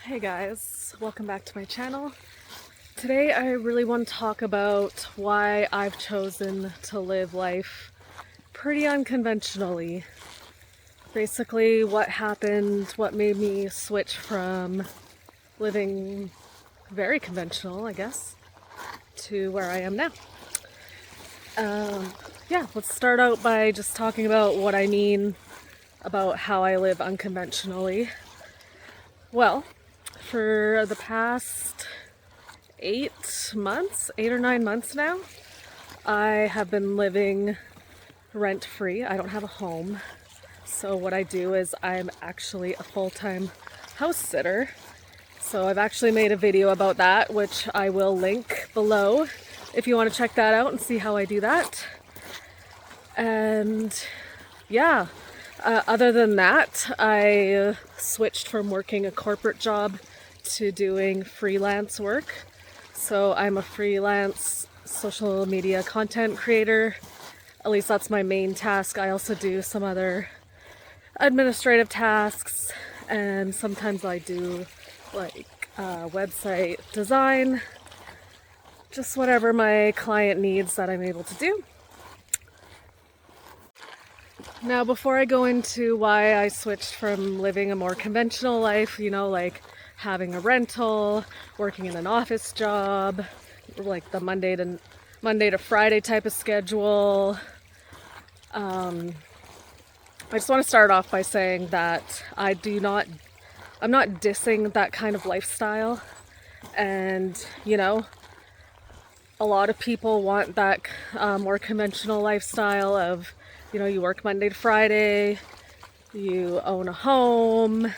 Hey guys, welcome back to my channel. Today I really want to talk about why I've chosen to live life pretty unconventionally. Basically what happened, what made me switch from living very conventional, I guess, to where I am now. Yeah, let's start out by just talking about what I mean about how I live unconventionally. Well, for the past 8 or 9 months now, I have been living rent-free. I don't have a home. So what I do is I'm actually a full-time house sitter. So I've actually made a video about that, which I will link below if you want to check that out and see how I do that. And yeah, other than that, I switched from working a corporate job to doing freelance work. So I'm a freelance social media content creator. At least that's my main task. I also do some other administrative tasks, and sometimes I do like website design, just whatever my client needs that I'm able to do. Now, before I go into why I switched from living a more conventional life, like having a rental, working in an office job, like the Monday to Friday type of schedule, I just want to start off by saying that I'm not dissing that kind of lifestyle. And, a lot of people want that more conventional lifestyle of, you work Monday to Friday, you own a home,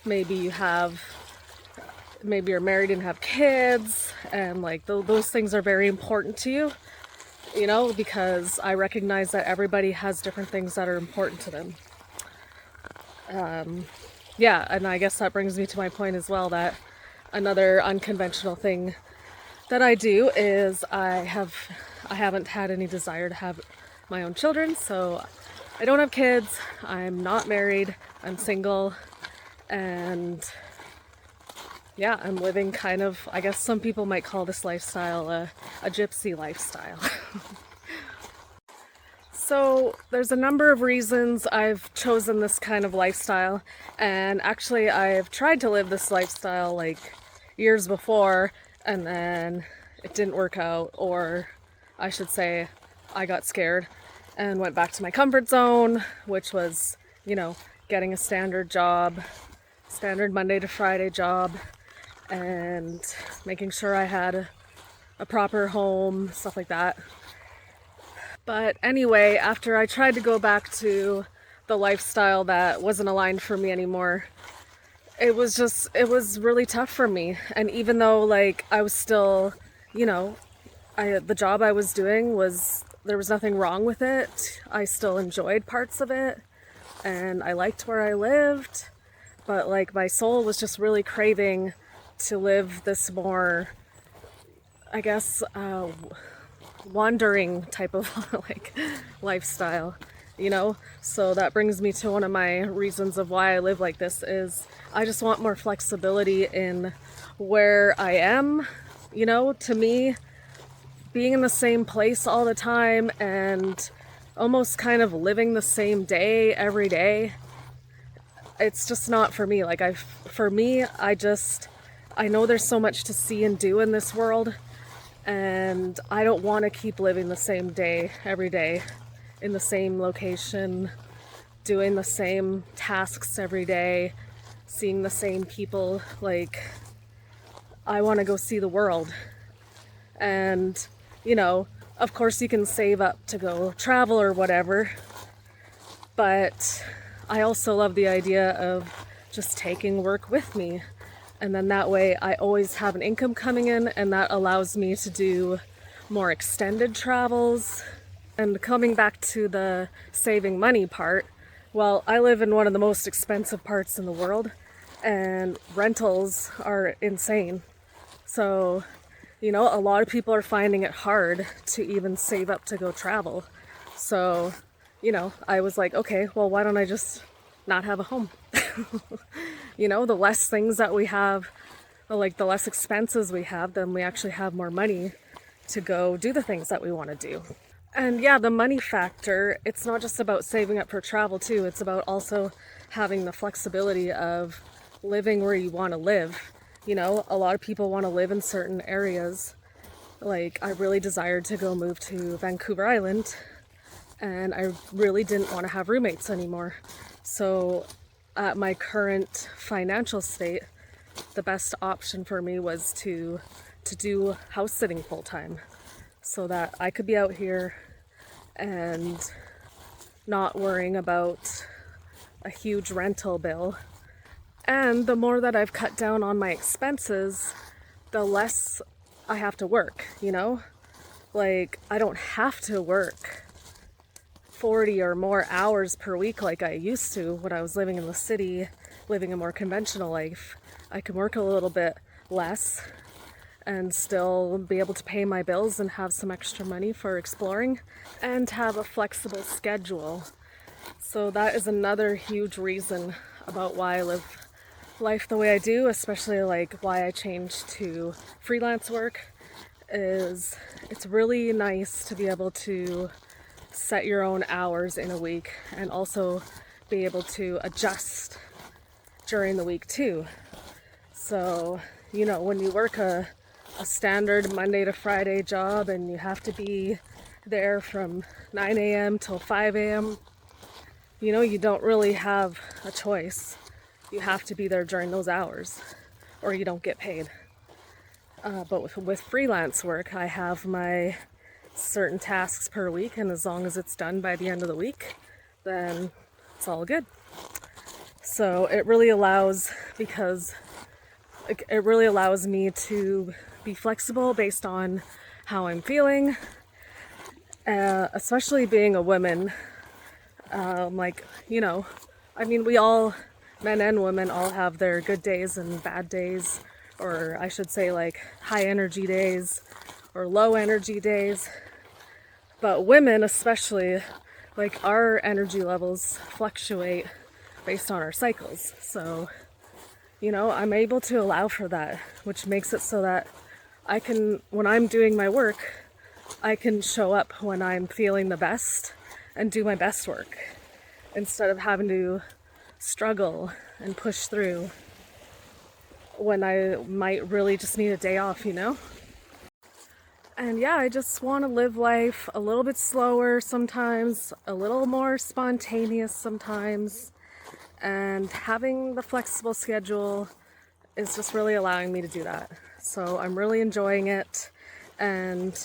maybe you're married and have kids, and like those things are very important to you, because I recognize that everybody has different things that are important to them. Yeah, and I guess that brings me to my point as well, that another unconventional thing that I do is I haven't had any desire to have my own children, so I don't have kids, I'm not married, I'm single, and yeah, I'm living kind of, I guess some people might call this lifestyle a gypsy lifestyle. So there's a number of reasons I've chosen this kind of lifestyle, and actually I've tried to live this lifestyle like years before, and then it didn't work out, or I should say I got scared and went back to my comfort zone, which was, getting a standard job, standard Monday to Friday job, and making sure I had a proper home, stuff like that. But anyway, after I tried to go back to the lifestyle that wasn't aligned for me anymore, it was really tough for me. And even though like I was still, the job I was doing there was nothing wrong with it. I still enjoyed parts of it and I liked where I lived, but like my soul was just really craving to live this more, I guess, wandering type of like lifestyle, So that brings me to one of my reasons of why I live like this is I just want more flexibility in where I am. To me, being in the same place all the time and almost kind of living the same day every day, it's just not for me. Like I know there's so much to see and do in this world, and I don't want to keep living the same day every day in the same location, doing the same tasks every day, seeing the same people. Like, I want to go see the world. And, of course you can save up to go travel or whatever, but I also love the idea of just taking work with me. And then that way I always have an income coming in, and that allows me to do more extended travels. And coming back to the saving money part, well, I live in one of the most expensive parts in the world, and rentals are insane. So, a lot of people are finding it hard to even save up to go travel. So, I was like, okay, well, why don't I just not have a home. You know, the less things that we have, like the less expenses we have, then we actually have more money to go do the things that we want to do. And yeah, the money factor, it's not just about saving up for travel too, it's about also having the flexibility of living where you want to live. You know, a lot of people want to live in certain areas. Like, I really desired to go move to Vancouver Island, and I really didn't want to have roommates anymore. So at my current financial state, the best option for me was to do house sitting full time, so that I could be out here and not worrying about a huge rental bill. And the more that I've cut down on my expenses, the less I have to work, you know? Like, I don't have to work 40 or more hours per week like I used to when I was living in the city, living a more conventional life. I can work a little bit less and still be able to pay my bills and have some extra money for exploring and have a flexible schedule. So that is another huge reason about why I live life the way I do, especially like why I changed to freelance work. Is it's really nice to be able to set your own hours in a week and also be able to adjust during the week too. So, you know, when you work a standard Monday to Friday job and you have to be there from 9 a.m. till 5 a.m., you know, you don't really have a choice. You have to be there during those hours or you don't get paid. But with freelance work, I have my certain tasks per week, and as long as it's done by the end of the week, then it's all good. So it really allows, because it really allows me to be flexible based on how I'm feeling, especially being a woman. Like, you know, I mean, we all, men and women, all have their good days and bad days, or I should say like high energy days or low energy days. But women especially, like, our energy levels fluctuate based on our cycles. So, you know, I'm able to allow for that, which makes it so that I can, when I'm doing my work, I can show up when I'm feeling the best and do my best work instead of having to struggle and push through when I might really just need a day off, you know? And yeah, I just want to live life a little bit slower sometimes, a little more spontaneous sometimes, and having the flexible schedule is just really allowing me to do that. So I'm really enjoying it. And,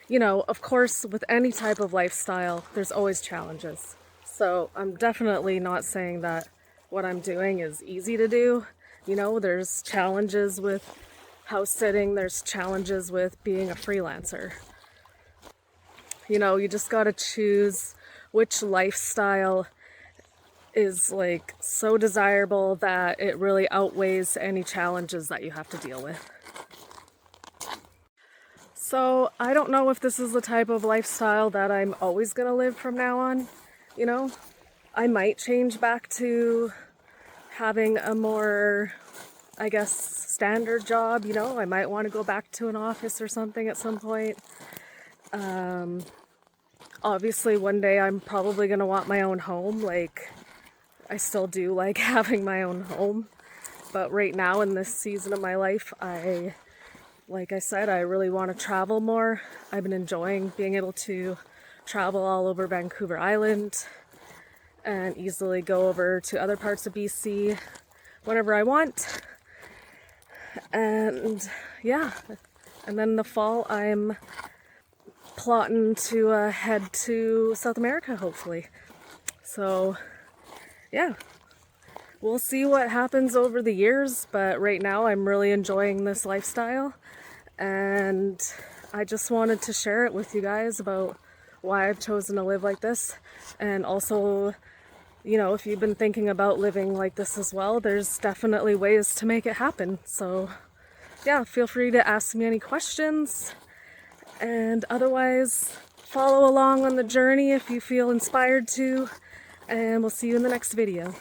you know, of course, with any type of lifestyle, there's always challenges. So I'm definitely not saying that what I'm doing is easy to do. You know, there's challenges with house sitting, there's challenges with being a freelancer. You know, you just gotta choose which lifestyle is like so desirable that it really outweighs any challenges that you have to deal with. So I don't know if this is the type of lifestyle that I'm always gonna live from now on. You know, I might change back to having a more, I guess, standard job. You know, I might want to go back to an office or something at some point. Obviously one day I'm probably gonna want my own home. Like, I still do like having my own home, but right now in this season of my life, like I said, I really want to travel more. I've been enjoying being able to travel all over Vancouver Island and easily go over to other parts of BC whenever I want. And yeah, and then in the fall I'm plotting to head to South America, hopefully. So yeah, we'll see what happens over the years, but right now I'm really enjoying this lifestyle, and I just wanted to share it with you guys about why I've chosen to live like this. And also, you know, if you've been thinking about living like this as well, there's definitely ways to make it happen. So yeah, feel free to ask me any questions, and otherwise follow along on the journey if you feel inspired to, and we'll see you in the next video.